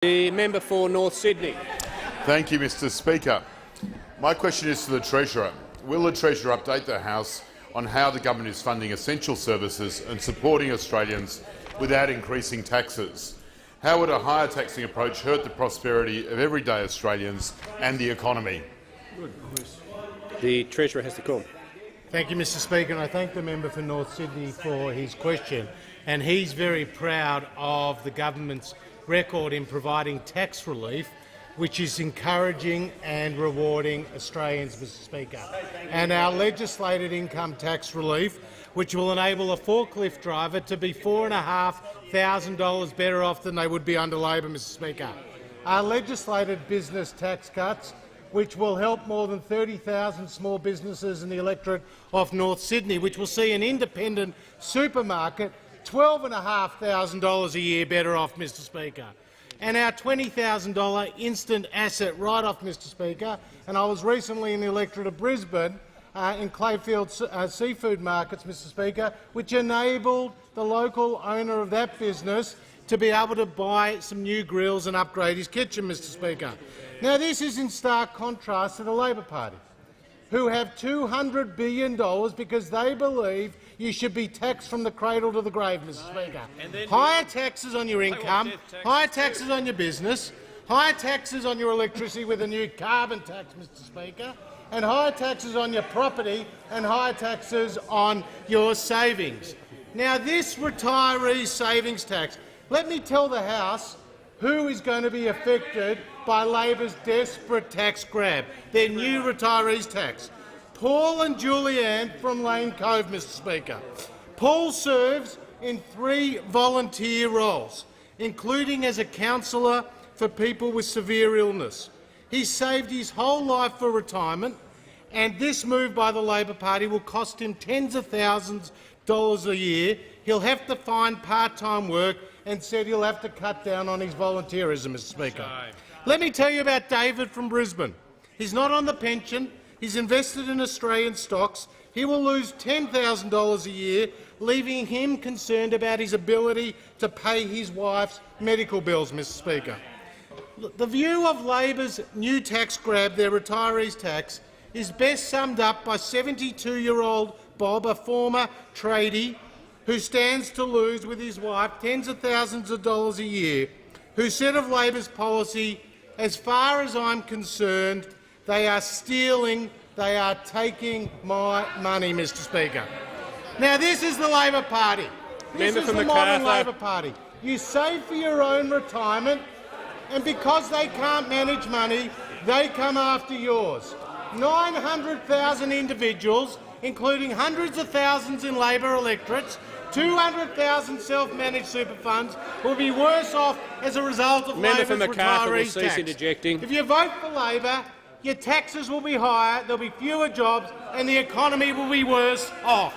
The member for North Sydney. Thank you, Mr Speaker. My question is to the Treasurer. Will the Treasurer update the House on how the government is funding essential services and supporting Australians without increasing taxes? How would a higher taxing approach hurt the prosperity of everyday Australians and the economy? The Treasurer has the call. Thank you, Mr Speaker, and I thank the member for North Sydney for his question. And he's very proud of the government's record in providing tax relief, which is encouraging and rewarding Australians, Mr Speaker. And our legislated income tax relief, which will enable a forklift driver to be $4,500 better off than they would be under Labor, Mr Speaker. Our legislated business tax cuts, which will help more than 30,000 small businesses in the electorate of North Sydney, which will see an independent supermarket $12,500 a year better off, Mr Speaker. And our $20,000 instant asset write-off, Mr Speaker, and I was recently in the electorate of Brisbane in Clayfield seafood markets, Mr Speaker, which enabled the local owner of that business to be able to buy some new grills and upgrade his kitchen, Mr Speaker. Now, this is in stark contrast to the Labor Party, who have $200 billion because they believe you should be taxed from the cradle to the grave, Mr Speaker. Higher taxes on your income, higher taxes on your business, higher taxes on your electricity with a new carbon tax, Mr Speaker, and higher taxes on your property and higher taxes on your savings. Now, this retiree savings tax, let me tell the House who is going to be affected by Labor's desperate tax grab, their new retirees tax. Paul and Julianne from Lane Cove, Mr Speaker. Paul serves in 3 volunteer roles, including as a counsellor for people with severe illness. He saved his whole life for retirement, and this move by the Labor Party will cost him tens of thousands of dollars a year. He'll have to find part-time work and said he'll have to cut down on his volunteerism, Mr Speaker. Let me tell you about David from Brisbane. He's not on the pension. He's invested in Australian stocks. He will lose $10,000 a year, leaving him concerned about his ability to pay his wife's medical bills, Mr Speaker. The view of Labor's new tax grab, their retirees tax, is best summed up by 72-year-old Bob, a former tradie, who stands to lose with his wife tens of thousands of dollars a year, who said of Labor's policy, "As far as I'm concerned, they are stealing, they are taking my money," Mr Speaker. Now, this is the Labor Party. This is the modern Labor Party. You save for your own retirement, and because they can't manage money, they come after yours. 900,000 individuals, including hundreds of thousands in Labor electorates, 200,000 self-managed super funds, will be worse off as a result of Labor's retirees tax. If you vote for Labor, your taxes will be higher, there will be fewer jobs and the economy will be worse off.